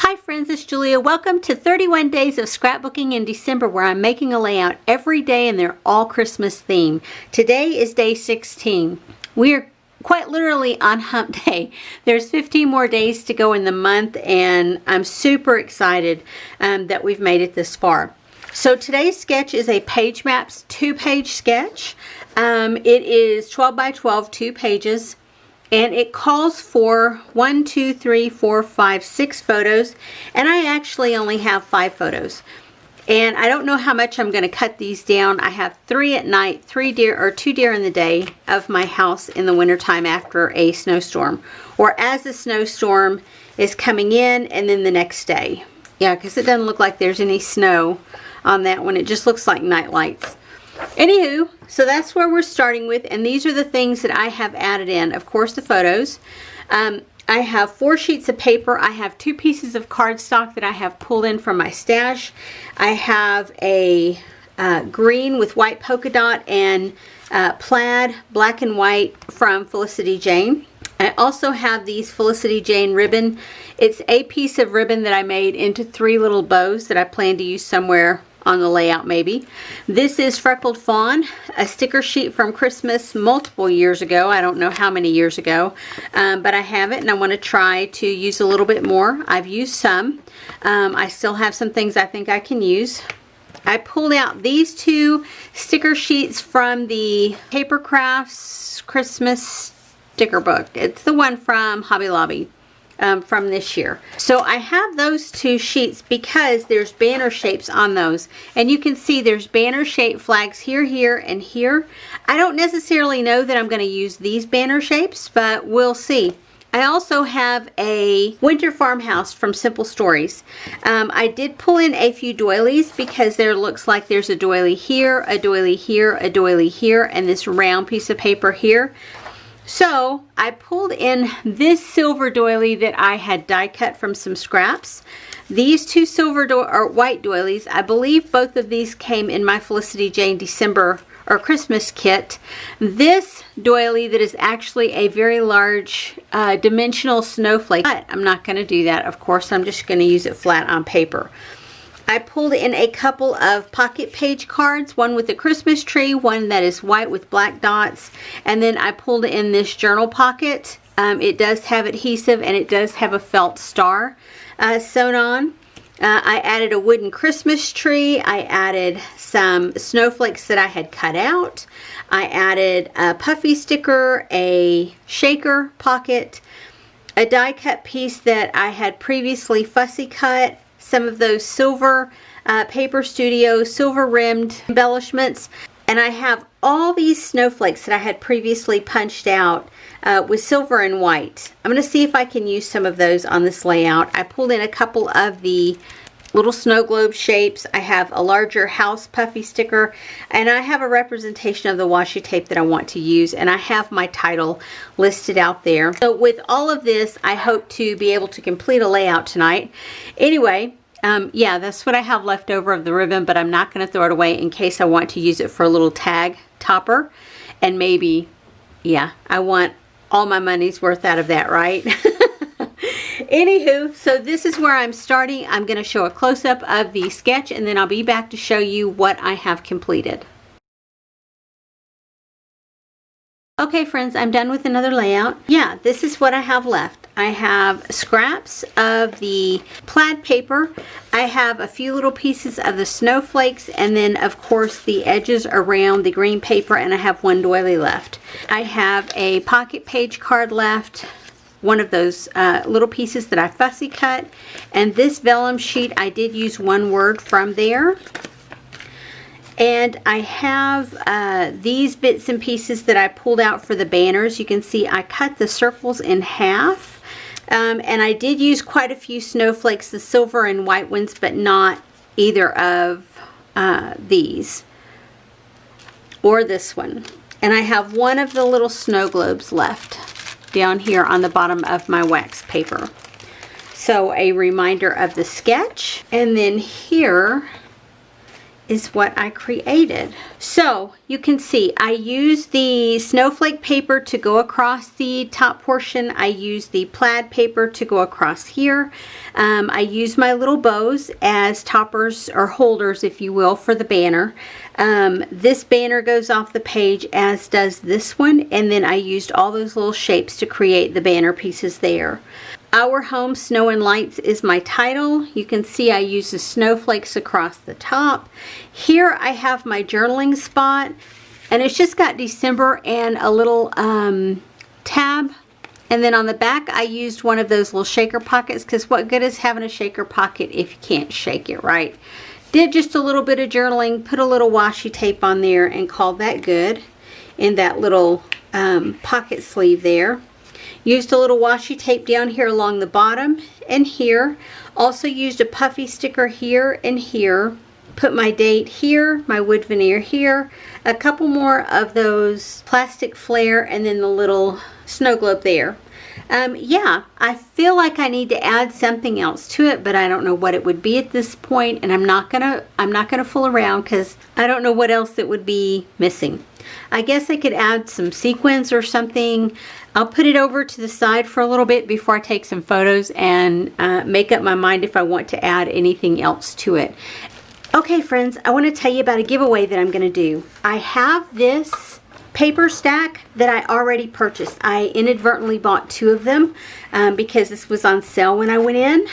Hi friends, it's Julia. Welcome to 31 Days of Scrapbooking in December, where I'm making a layout every day and they're all Christmas themed. Today is day 16. We are quite literally on hump day. There's 15 more days to go in the month and I'm super excited that we've made it this far. So today's sketch is a Page Maps 2-page sketch. It is 12 by 12, 2 pages. And it calls for 1, 2, 3, 4, 5, 6 photos, and I actually only have 5 photos. And I don't know how much I'm going to cut these down. I have 3 at night, 2 deer in the day of my house in the wintertime after a snowstorm, or as the snowstorm is coming in, and then the next day. Yeah, because it doesn't look like there's any snow on that one. It just looks like night lights. Anywho, so that's where we're starting with, and these are the things that I have added in. Of course, the photos. I have 4 sheets of paper. I have 2 pieces of cardstock that I have pulled in from my stash. I have a green with white polka dot and plaid black and white from Felicity Jane. I also have these Felicity Jane ribbon. It's a piece of ribbon that I made into 3 little bows that I plan to use somewhere on the layout maybe. This is Freckled Fawn, a sticker sheet from Christmas multiple years ago. I don't know how many years ago, but I have it and I want to try to use a little bit more. I've used some. I still have some things I think I can use. I pulled out these 2 sticker sheets from the Paper Crafts Christmas sticker book. It's the one from Hobby Lobby. From this year. So I have those 2 sheets because there's banner shapes on those, and you can see there's banner shaped flags here, here, and here. I don't necessarily know that I'm going to use these banner shapes, but we'll see. I also have a winter farmhouse from Simple Stories. I did pull in a few doilies because there looks like there's a doily here, a doily here, a doily here, and this round piece of paper here. So I pulled in this silver doily that I had die cut from some scraps. These 2 white doilies, I believe both of these came in my Felicity Jane December or Christmas kit. This doily that is actually a very large dimensional snowflake, but I'm not going to do that. Of course, I'm just going to use it flat on paper. I pulled in a couple of pocket page cards, one with a Christmas tree, one that is white with black dots, and then I pulled in this journal pocket. It does have adhesive and it does have a felt star sewn on. I added a wooden Christmas tree. I added some snowflakes that I had cut out. I added a puffy sticker, a shaker pocket, a die cut piece that I had previously fussy cut, some of those silver Paper Studio silver rimmed embellishments, and I have all these snowflakes that I had previously punched out with silver and white. I'm going to see if I can use some of those on this layout. I pulled in a couple of the little snow globe shapes. I have a larger house puffy sticker, and I have a representation of the washi tape that I want to use, and I have my title listed out there. So with all of this, I hope to be able to complete a layout tonight. Anyway, yeah, that's what I have left over of the ribbon, but I'm not going to throw it away in case I want to use it for a little tag topper, and maybe, yeah, I want all my money's worth out of that, right? Anywho, so this is where I'm starting. I'm going to show a close-up of the sketch, and then I'll be back to show you what I have completed. Okay friends, I'm done with another layout. Yeah, this is what I have left. I have scraps of the plaid paper. I have a few little pieces of the snowflakes, and then of course the edges around the green paper, and I have 1 doily left. I have a pocket page card left, one of those little pieces that I fussy cut, and this vellum sheet I did use 1 word from there. And I have these bits and pieces that I pulled out for the banners. You can see I cut the circles in half, and I did use quite a few snowflakes, the silver and white ones, but not either of these or this one. And I have 1 of the little snow globes left down here on the bottom of my wax paper. So a reminder of the sketch, and then here is what I created. So you can see I used the snowflake paper to go across the top portion. I used the plaid paper to go across here. I used my little bows as toppers or holders, if you will, for the banner. This banner goes off the page, as does this one, and then I used all those little shapes to create the banner pieces there. Our Home Snow and Lights is my title. You can see I use the snowflakes across the top. Here I have my journaling spot, and it's just got December and a little tab. And then on the back I used one of those little shaker pockets, because what good is having a shaker pocket if you can't shake it, right? Did just a little bit of journaling, put a little washi tape on there, and called that good in that little pocket sleeve there. Used a little washi tape down here along the bottom and here. Also used a puffy sticker here and here. Put my date here, my wood veneer here, a couple more of those plastic flare, and then the little snow globe there. Yeah, I feel like I need to add something else to it, but I don't know what it would be at this point, and I'm not gonna fool around because I don't know what else it would be missing. I guess I could add some sequins or something. I'll put it over to the side for a little bit before I take some photos and make up my mind if I want to add anything else to it. Okay friends, I want to tell you about a giveaway that I'm going to do. I have this paper stack that I already purchased. I inadvertently bought 2 of them because this was on sale when I went in.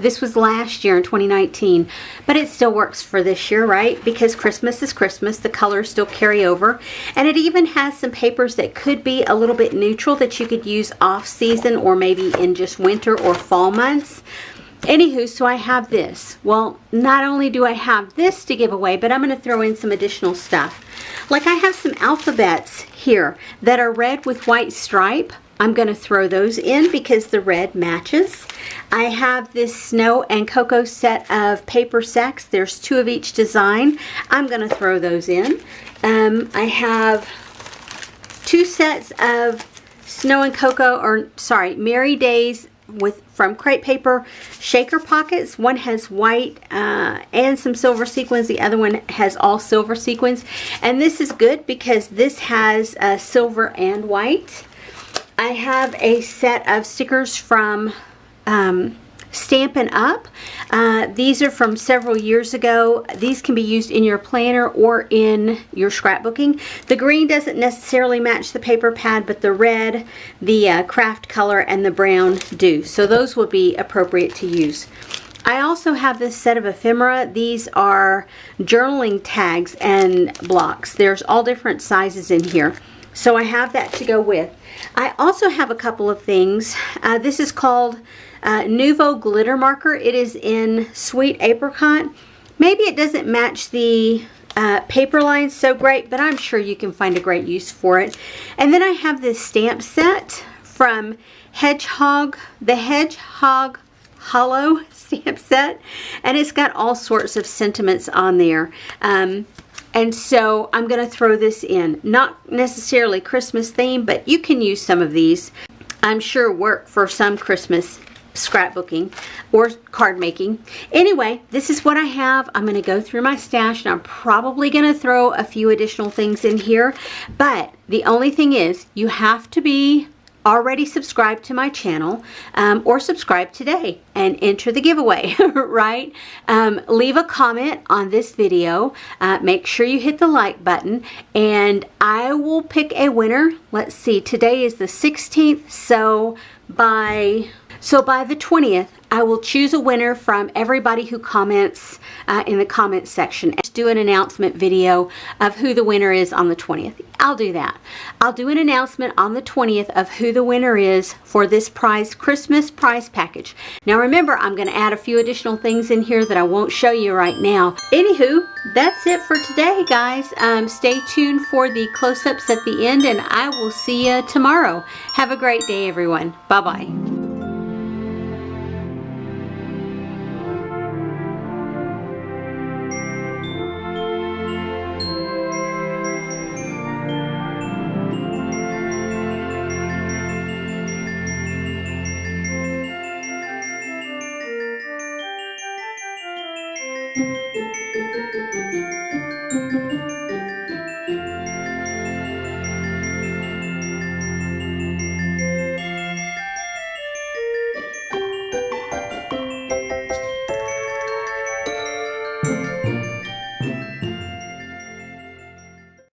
This was last year in 2019, but it still works for this year, right? Because Christmas is Christmas, the colors still carry over, and it even has some papers that could be a little bit neutral that you could use off season or maybe in just winter or fall months. Anywho, so I have this. Well, not only do I have this to give away, but I'm going to throw in some additional stuff. Like I have some alphabets here that are red with white stripe. I'm going to throw those in because the red matches. I have this snow and cocoa set of paper sacks. There's 2 of each design. I'm going to throw those in. I have 2 sets of snow and cocoa, or sorry, Merry Days from crepe paper shaker pockets. One has white and some silver sequins. The other one has all silver sequins. And this is good because this has silver and white. I have a set of stickers from Stampin' Up. These are from several years ago. These can be used in your planner or in your scrapbooking. The green doesn't necessarily match the paper pad, but the red, the craft color, and the brown do. So those will be appropriate to use. I also have this set of ephemera. These are journaling tags and blocks. There's all different sizes in here. So I have that to go with. I also have a couple of things. This is called Nouveau Glitter Marker. It is in Sweet Apricot. Maybe it doesn't match the paper lines so great, but I'm sure you can find a great use for it. And then I have this stamp set from the Hedgehog Hollow stamp set, and it's got all sorts of sentiments on there. And so I'm going to throw this in. Not necessarily Christmas theme, but you can use some of these. I'm sure work for some Christmas scrapbooking or card making. Anyway, this is what I have. I'm going to go through my stash, and I'm probably going to throw a few additional things in here. But the only thing is, you have to be already subscribed to my channel or subscribe today and enter the giveaway, right? Leave a comment on this video. Make sure you hit the like button, and I will pick a winner. Let's see, today is the 16th, so by the 20th, I will choose a winner from everybody who comments in the comments section. And do an announcement video of who the winner is on the 20th. I'll do that. I'll do an announcement on the 20th of who the winner is for this Christmas prize package. Now remember, I'm going to add a few additional things in here that I won't show you right now. Anywho, that's it for today, guys. Stay tuned for the close-ups at the end, and I will see you tomorrow. Have a great day, everyone. Bye-bye.